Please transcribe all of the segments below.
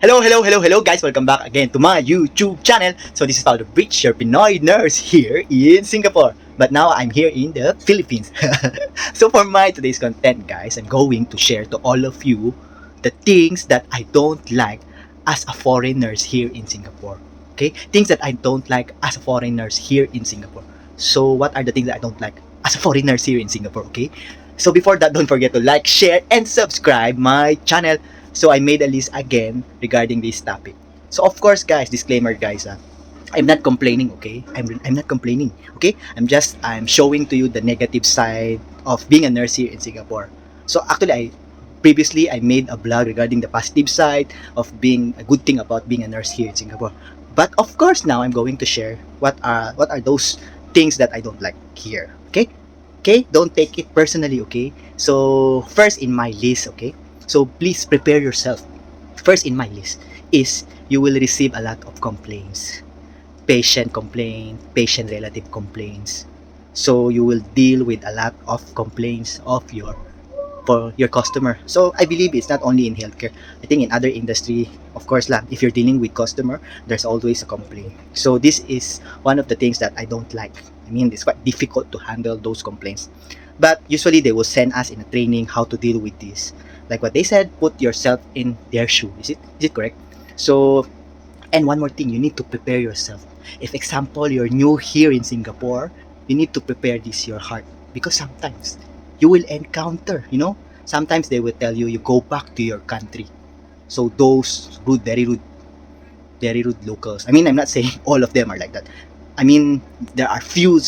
Hello guys, welcome back again to my YouTube channel. So this is Paulo Bridge, your Pinoy nurse here in Singapore. But now I'm here in the Philippines. So for my today's content guys, I'm going to share to all of you the things that I don't like as a foreign nurse here in Singapore. Okay? Things that I don't like as a foreign nurse here in Singapore. So what are the things that I don't like as a foreign nurse here in Singapore, okay? So before that, don't forget to like, share, and subscribe my channel. So I made a list again regarding this topic. So of course, guys, disclaimer, guys. I'm not complaining, okay? I'm not complaining, okay? I'm showing to you the negative side of being a nurse here in Singapore. So actually, I made a blog regarding the positive side of being a good thing about being a nurse here in Singapore. But of course, now I'm going to share what are those things that I don't like here, okay? Okay, don't take it personally, okay? So first in my list, okay? So please prepare yourself. First in my list is you will receive a lot of complaints. Patient complaint, patient relative complaints. So you will deal with a lot of complaints of your for your customer. So I believe it's not only in healthcare. I think in other industry, of course lah, if you're dealing with customer, there's always a complaint. So this is one of the things that I don't like. I mean, it's quite difficult to handle those complaints. But usually they will send us in a training how to deal with this. Like what they said, put yourself in their shoe. Is it correct? So, and one more thing, you need to prepare yourself. If example you're new here in Singapore, you need to prepare this your heart, because sometimes you will encounter, sometimes they will tell you go back to your country. So those very rude locals. I mean, I'm not saying all of them are like that. I mean, there are few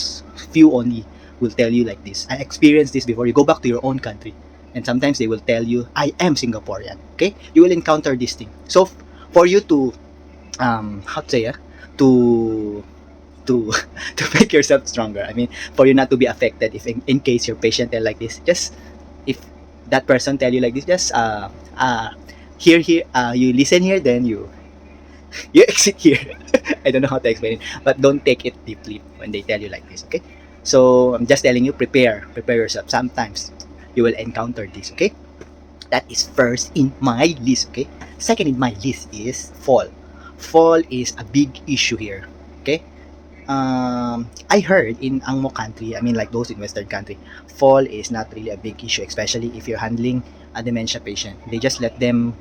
only will tell you like this. I experienced this before. You go back to your own country, and sometimes they will tell you, "I am Singaporean." Okay, you will encounter this thing. So for you to how to say to to to make yourself stronger. I mean, for you not to be affected if in case your patient tell like this, just if that person tell you like this, just here you listen here, then you exit here. I don't know how to explain it, but don't take it deeply when they tell you like this, okay? So I'm just telling you, prepare yourself. Sometimes you will encounter this, okay? That is first in my list, okay? Second in my list is fall. Fall is a big issue here, okay? I heard in Angmo country, I mean like those in Western country, fall is not really a big issue, especially if you're handling a dementia patient. They just let them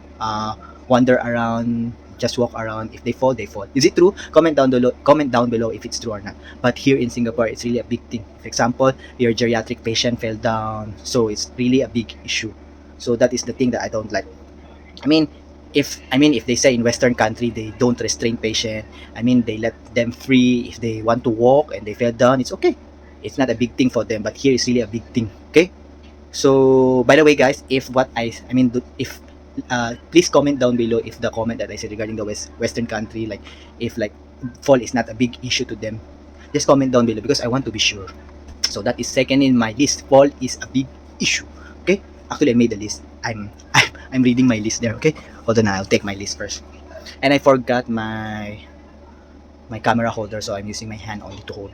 wander around, just walk around. If they fall, they fall. Is it true? Comment down below. Comment down below if it's true or not. But here in Singapore, it's really a big thing. For example, your geriatric patient fell down, so it's really a big issue. So that is the thing that I don't like. I mean, if they say in Western country they don't restrain patient, I mean they let them free. If they want to walk and they fell down, it's okay. It's not a big thing for them. But here it's really a big thing. Okay. So by the way, guys, if what I mean, if please comment down below if the comment that I said regarding the Western country, like if like fall is not a big issue to them, just comment down below because I want to be sure. So that is second in my list. Fall is a big issue. Okay. Actually, I made the list. I'm reading my list there. Okay. Hold on, I'll take my list first. And I forgot my camera holder, so I'm using my hand only to hold.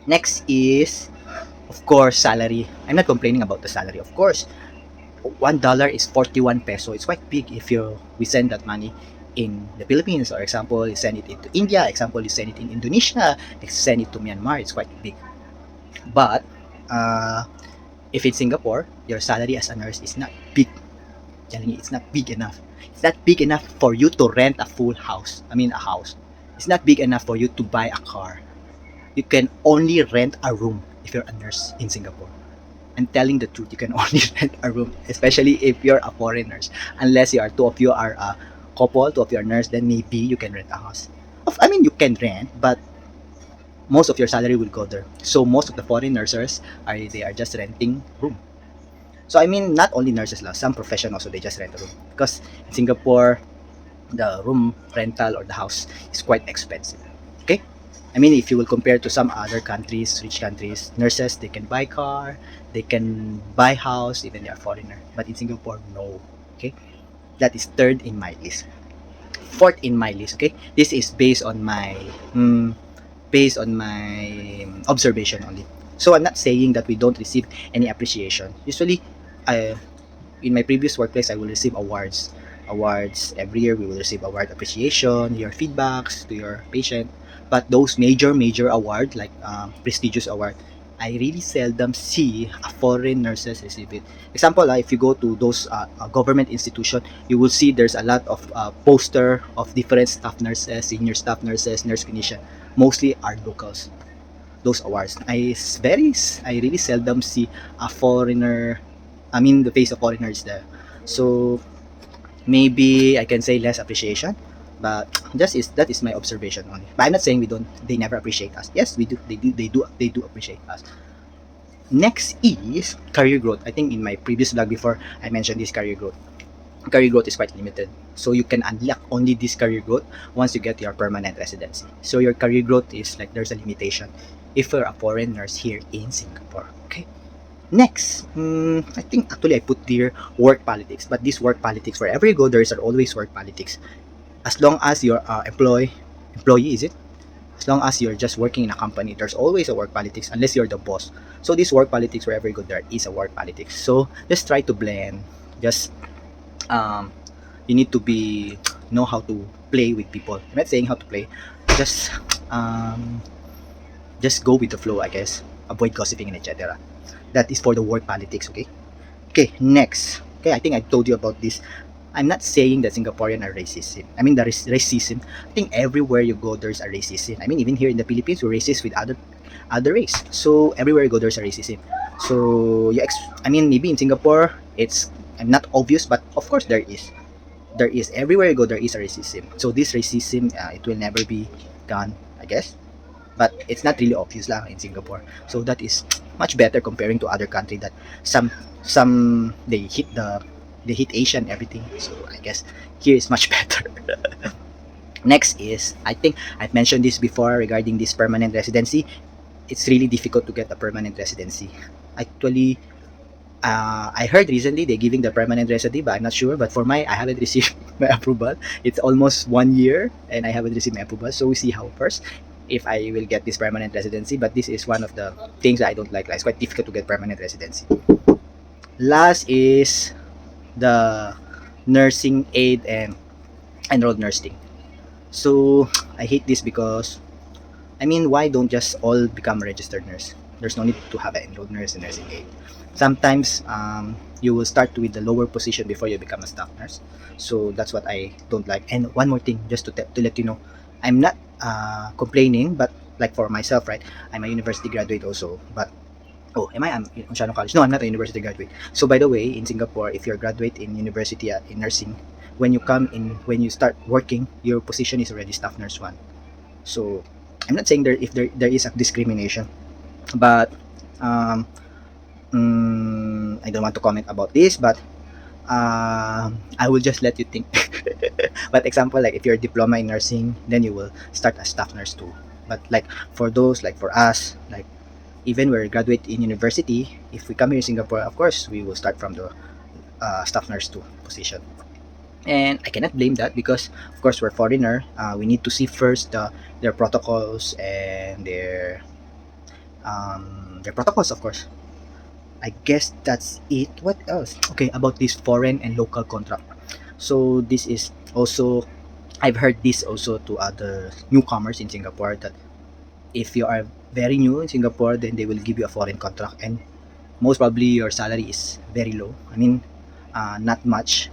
Next is, of course, salary. I'm not complaining about the salary. Of course, $1 is 41 peso. It's quite big if we send that money in the Philippines, or example, you send it into India. Example, you send it in Indonesia. You send it to Myanmar. It's quite big. But if in Singapore, your salary as a nurse is not big. Telling you, it's not big enough. It's not big enough for you to rent a full house. I mean, a house. It's not big enough for you to buy a car. You can only rent a room if you're a nurse in Singapore. I'm telling the truth. You can only rent a room, especially if you're a foreign nurse. Unless two of you are a couple, two of you are nurse, then maybe you can rent a house. I mean, you can rent, but most of your salary will go there. So most of the foreign nurses they are just renting room. So I mean, not only nurses lah, some professionals also they just rent a room, because in Singapore the room rental or the house is quite expensive. Okay, I mean if you will compare to some other countries, rich countries, nurses they can buy car, they can buy house, even they are foreigner. But in Singapore, no. Okay, that is third in my list. Fourth in my list. Okay, this is based on my observation only. So I'm not saying that we don't receive any appreciation. Usually, in my previous workplace, I will receive awards awards. Every year we will receive award appreciation, your feedbacks to your patient. But those major award like prestigious award, I really seldom see a foreign nurses receive it. Example, if you go to those government institution, you will see there's a lot of poster of different staff nurses, senior staff nurses, nurse clinician. Mostly are locals. Those awards, I really seldom see a foreigner. I mean, the face of foreigners there. So maybe I can say less appreciation, but that is my observation only. But I'm not saying we don't. They never appreciate us. Yes, we do. They do appreciate us. Next is career growth. I think in my previous vlog before I mentioned this career growth. Career growth is quite limited. So you can unlock only this career growth once you get your permanent residency. So your career growth is like there's a limitation if you're a foreign nurse here in Singapore. Okay. Next, I think actually I put here work politics, but this work politics wherever you go, there is always work politics. As long as you're employee, is it? As long as you're just working in a company, there's always a work politics unless you're the boss. So this work politics wherever you go, there is a work politics. So just try to blend. Just um, you need to be know how to play with people. I'm not saying how to play, just um, just go with the flow, I guess. Avoid gossiping and etc. That is for the work politics. Okay. Okay. Next. Okay. I think I told you about this. I'm not saying that Singaporean are racist. I mean, there is racism. I think everywhere you go, there's a racism. I mean, even here in the Philippines, we're racist with other race. So everywhere you go, there's a racism. So yeah, I mean, maybe in Singapore, it's I'm not obvious, but of course there is. There is everywhere you go, there is a racism. So this racism, it will never be gone, I guess. But it's not really obvious lah in Singapore. So that is much better comparing to other country that some they hit Asian everything. So I guess here is much better. Next is I think I've mentioned this before regarding this permanent residency. It's really difficult to get a permanent residency. Actually, I heard recently they're giving the permanent residency, but I'm not sure. But for I haven't received my approval. It's almost 1 year, and I haven't received my approval. So we see how first if I will get this permanent residency. But this is one of the things that I don't like. It's quite difficult to get permanent residency. Last is the nursing aid and enrolled nursing. So I hate this because I mean, why don't just all become a registered nurse? There's no need to have an enrolled nurse and nursing aid. Sometimes you will start with the lower position before you become a staff nurse. So that's what I don't like. And one more thing, just to let you know, I'm not complaining, but like for myself, right? I'm a university graduate also, but oh, am I? I'm in Oceano College. No, I'm not a university graduate. So by the way, in Singapore, if you're a graduate in university in nursing, when you start working, your position is already staff nurse one. So I'm not saying there is a discrimination, but um, I don't want to comment about this, but I will just let you think. But example, like if you're a diploma in nursing, then you will start as staff nurse too. But like for those, like for us, like even we're graduate in university, if we come here in Singapore, of course we will start from the staff nurse two position. And I cannot blame that because of course we're foreigner. We need to see first their protocols and their protocols, of course. I guess that's it. What else? Okay, about this foreign and local contract. So this is also I've heard this also to other newcomers in Singapore that if you are very new in Singapore, then they will give you a foreign contract, and most probably your salary is very low. I mean, not much.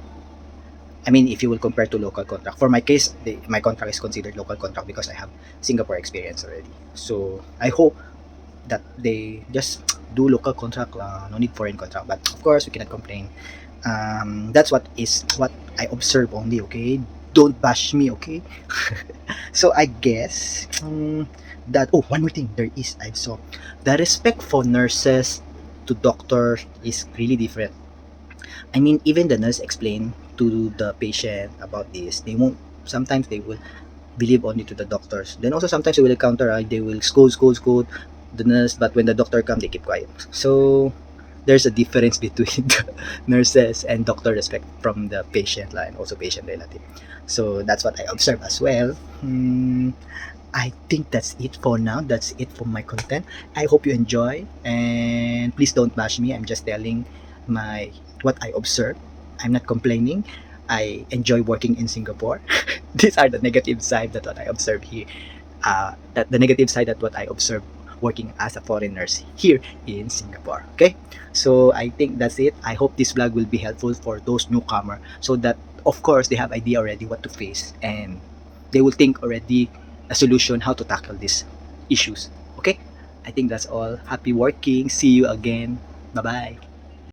I mean, if you will compare to local contract. For my case, my contract is considered local contract because I have Singapore experience already. So I hope that they just do local contract, no need foreign contract. But of course, we cannot complain. That's what I observe only. Okay, don't bash me. Okay. So I guess that one more thing there is I saw the respect for nurses to doctors is really different. I mean, even the nurse explain to the patient about this. They won't. Sometimes they will believe only to the doctors. Then also sometimes they will counter. They will scold the nurse, but when the doctor come, they keep quiet. So there's a difference between the nurses and doctor respect from the patient line, also patient relative. So that's what I observe as well. I think that's it for now. That's it for my content. I hope you enjoy, and please don't bash me. I'm just telling my what I observed. I'm not complaining. I enjoy working in Singapore. These are the negative side that what I observe here. That the negative side that what I observe working as a foreigners here in Singapore. Okay, so I think that's it. I hope this vlog will be helpful for those newcomer, so that of course they have idea already what to face, and they will think already a solution how to tackle these issues. Okay, I think that's all. Happy working. See you again. Bye bye.